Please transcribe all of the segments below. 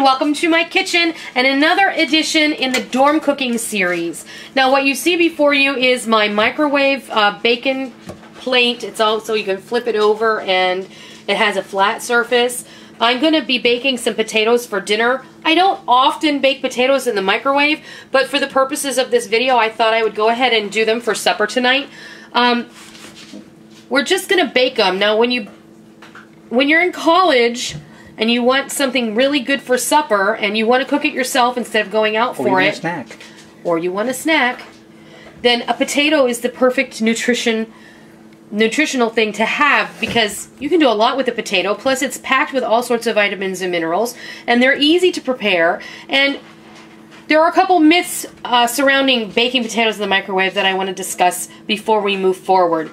welcome to my kitchen and another edition in the dorm cooking series. Now what you see before you is my microwave bacon plate. It's also, you can flip it over and it has a flat surface. I'm going to be baking some potatoes for dinner. I don't often bake potatoes in the microwave, but for the purposes of this video I thought I would go ahead and do them for supper tonight. We're just going to bake them. Now when you're in college and you want something really good for supper and you want to cook it yourself instead of going out for it, or you want a snack, then a potato is the perfect nutritional thing to have, because you can do a lot with a potato. Plus it's packed with all sorts of vitamins and minerals, and they're easy to prepare. And there are a couple myths surrounding baking potatoes in the microwave that I want to discuss before we move forward.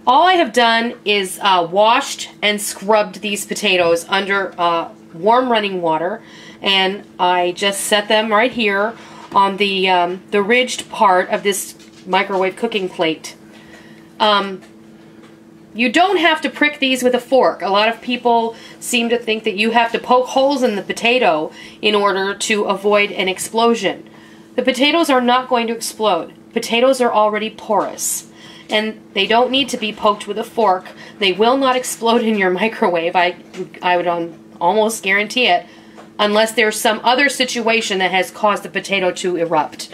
All I have done is washed and scrubbed these potatoes under warm running water, and I just set them right here on the ridged part of this microwave cooking plate. You don't have to prick these with a fork. A lot of people seem to think that you have to poke holes in the potato in order to avoid an explosion. The potatoes are not going to explode. Potatoes are already porous, and they don't need to be poked with a fork. They will not explode in your microwave. I would almost guarantee it, unless there's some other situation that has caused the potato to erupt.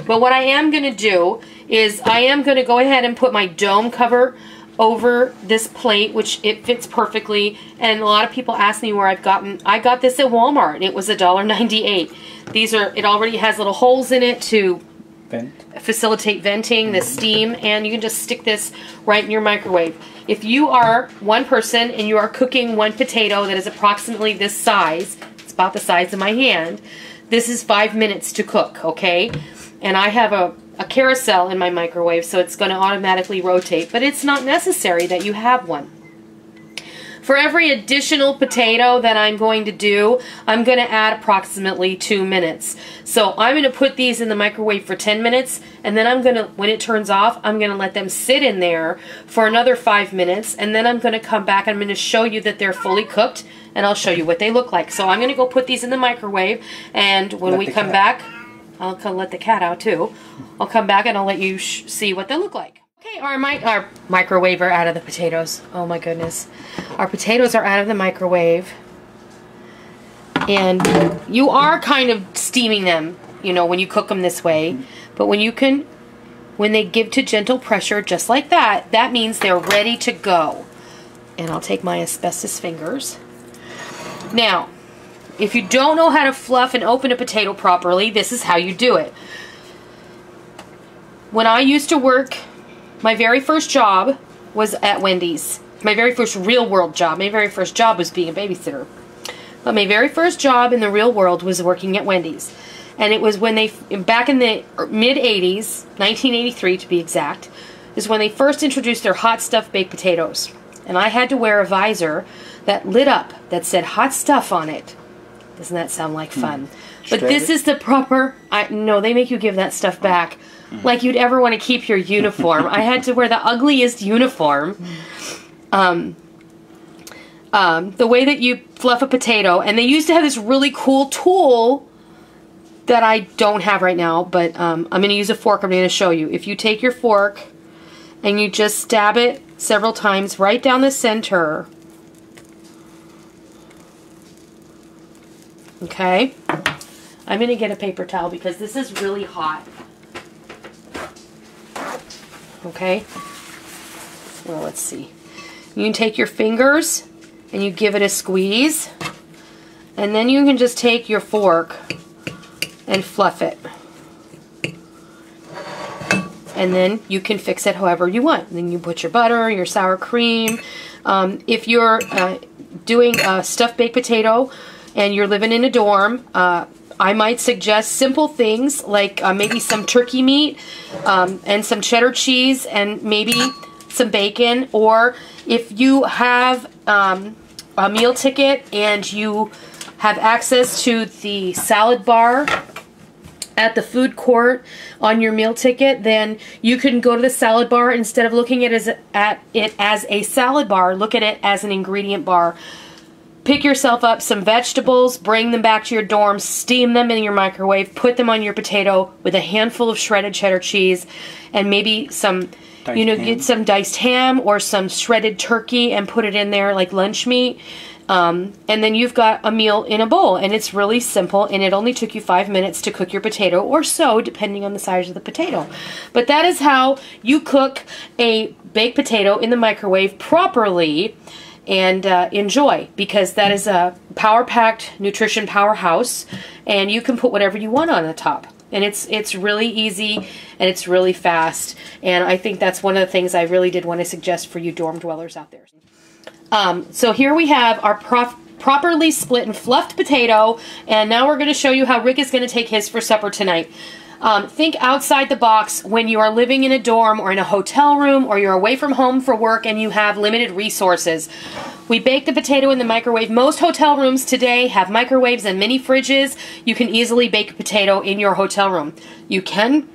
But what I am going to do is I am going to go ahead and put my dome cover over this plate, which it fits perfectly. And a lot of people ask me where I got this at Walmart. It was $1.98. It already has little holes in it to facilitate venting the steam, and you can just stick this right in your microwave. If you are one person and you are cooking one potato that is approximately this size, it's about the size of my hand, this is 5 minutes to cook, okay? And I have a carousel in my microwave, so it's going to automatically rotate, but it's not necessary that you have one. For every additional potato that I'm going to do, I'm going to add approximately 2 minutes. So I'm going to put these in the microwave for 10 minutes, and then I'm going to, when it turns off, I'm going to let them sit in there for another 5 minutes, and then I'm going to come back and I'm going to show you that they're fully cooked, and I'll show you what they look like. So I'm going to go put these in the microwave, and when we come back, I'll let the cat out too. I'll come back and I'll let you see what they look like. Okay, our microwave are out of the potatoes. Oh my goodness. Our potatoes are out of the microwave. And you are kind of steaming them, you know, when you cook them this way. But when they give to gentle pressure just like that, that means they're ready to go. And I'll take my asbestos fingers. Now, if you don't know how to fluff and open a potato properly, this is how you do it. When I used to work, my very first job was at Wendy's. My very first real world job. My very first job was being a babysitter. But my very first job in the real world was working at Wendy's. And it was when they, back in the mid-80s, 1983 to be exact, is when they first introduced their hot stuffed baked potatoes. And I had to wear a visor that lit up that said hot stuff on it. Doesn't that sound like fun? But this is the proper... no, they make you give that stuff back. Like you'd ever want to keep your uniform. I had to wear the ugliest uniform. The way that you fluff a potato. And they used to have this really cool tool that I don't have right now. But I'm going to use a fork. I'm going to show you. If you take your fork and you just stab it several times right down the center... Okay, I'm going to get a paper towel because this is really hot. Okay, well, let's see. You can take your fingers and you give it a squeeze, and then you can just take your fork and fluff it. And then you can fix it however you want. And then you put your butter, your sour cream. If you're doing a stuffed baked potato, and you're living in a dorm, I might suggest simple things like maybe some turkey meat and some cheddar cheese and maybe some bacon. Or if you have a meal ticket and you have access to the salad bar at the food court on your meal ticket, then you can go to the salad bar. Instead of looking at it as a salad bar, look at it as an ingredient bar. pick yourself up some vegetables, bring them back to your dorm, steam them in your microwave, put them on your potato with a handful of shredded cheddar cheese and maybe some, get some diced ham or some shredded turkey and put it in there like lunch meat. And then you've got a meal in a bowl, and it's really simple, and it only took you 5 minutes to cook your potato, or so, depending on the size of the potato. But that is how you cook a baked potato in the microwave properly and enjoy, because that is a power-packed nutrition powerhouse, and you can put whatever you want on the top. And it's really easy, and it's really fast, and I think that's one of the things I really did want to suggest for you dorm dwellers out there. So here we have our properly split and fluffed potato, and now we're going to show you how Rick is going to take his for supper tonight. Think outside the box when you are living in a dorm or in a hotel room, or you're away from home for work and you have limited resources. We bake the potato in the microwave. Most hotel rooms today have microwaves and mini fridges. You can easily bake a potato in your hotel room. You can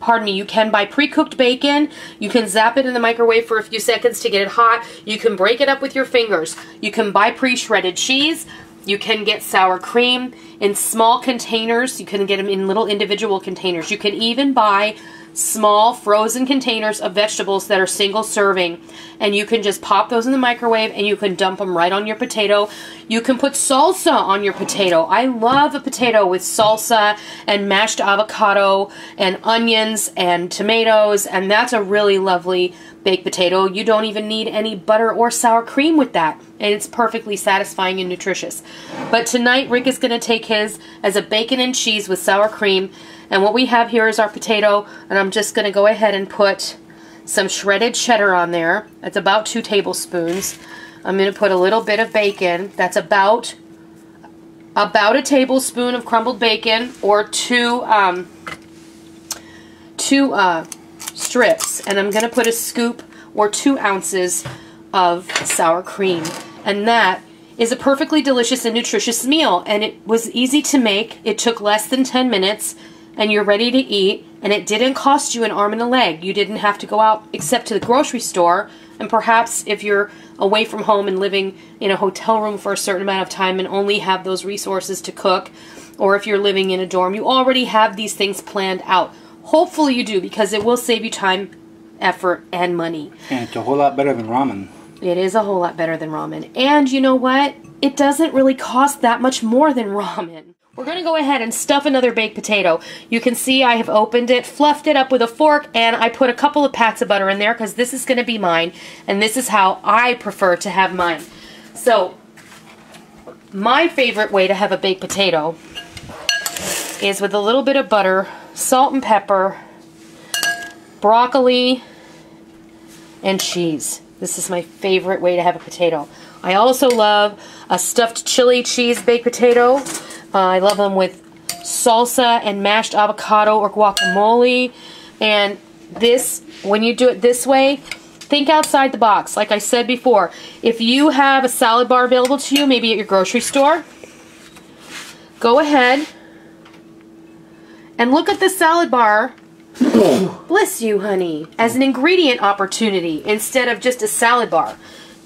buy pre-cooked bacon. You can zap it in the microwave for a few seconds to get it hot. You can break it up with your fingers. You can buy pre-shredded cheese. You can get sour cream in small containers. You can get them in little individual containers. You can even buy small frozen containers of vegetables that are single serving, and you can just pop those in the microwave and you can dump them right on your potato. You can put salsa on your potato. I love a potato with salsa and mashed avocado and onions and tomatoes, and that's a really lovely baked potato. You don't even need any butter or sour cream with that, and it's perfectly satisfying and nutritious. But tonight Rick is going to take his as a bacon and cheese with sour cream. And what we have here is our potato, and I'm just going to go ahead and put some shredded cheddar on there. That's about 2 tablespoons. I'm going to put a little bit of bacon. That's about a tablespoon of crumbled bacon, or two strips. And I'm going to put a scoop or 2 ounces of sour cream. And that is a perfectly delicious and nutritious meal. And it was easy to make. It took less than 10 minutes. And you're ready to eat, and it didn't cost you an arm and a leg. You didn't have to go out except to the grocery store, and perhaps if you're away from home and living in a hotel room for a certain amount of time and only have those resources to cook, or if you're living in a dorm, you already have these things planned out. Hopefully you do, because it will save you time, effort, and money. And it's a whole lot better than ramen. It is a whole lot better than ramen. And you know what? It doesn't really cost that much more than ramen. We're going to go ahead and stuff another baked potato. You can see I have opened it, fluffed it up with a fork, and I put a couple of pats of butter in there because this is going to be mine, and this is how I prefer to have mine. So, my favorite way to have a baked potato is with a little bit of butter, salt and pepper, broccoli, and cheese. This is my favorite way to have a potato. I also love a stuffed chili cheese baked potato. I love them with salsa and mashed avocado or guacamole. And this, when you do it this way, think outside the box. Like I said before, if you have a salad bar available to you, maybe at your grocery store, go ahead and look at the salad bar, bless you, honey, as an ingredient opportunity instead of just a salad bar.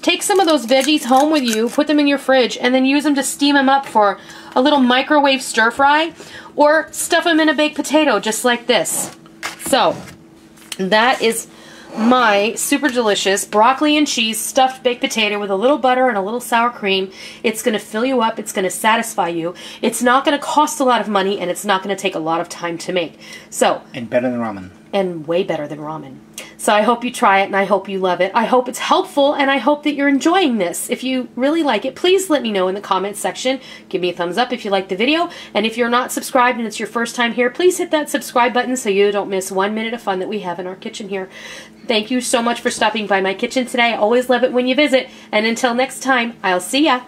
Take some of those veggies home with you, put them in your fridge, and then use them to steam them up for a little microwave stir fry, or stuff them in a baked potato just like this. So, that is my super delicious broccoli and cheese stuffed baked potato with a little butter and a little sour cream. It's going to fill you up. It's going to satisfy you. It's not going to cost a lot of money, and it's not going to take a lot of time to make. So, and better than ramen. And way better than ramen. So I hope you try it, and I hope you love it. I hope it's helpful, and I hope that you're enjoying this. If you really like it, please let me know in the comments section. Give me a thumbs up if you like the video. And if you're not subscribed and it's your first time here, please hit that subscribe button so you don't miss 1 minute of fun that we have in our kitchen here. Thank you so much for stopping by my kitchen today. I always love it when you visit. And until next time, I'll see ya.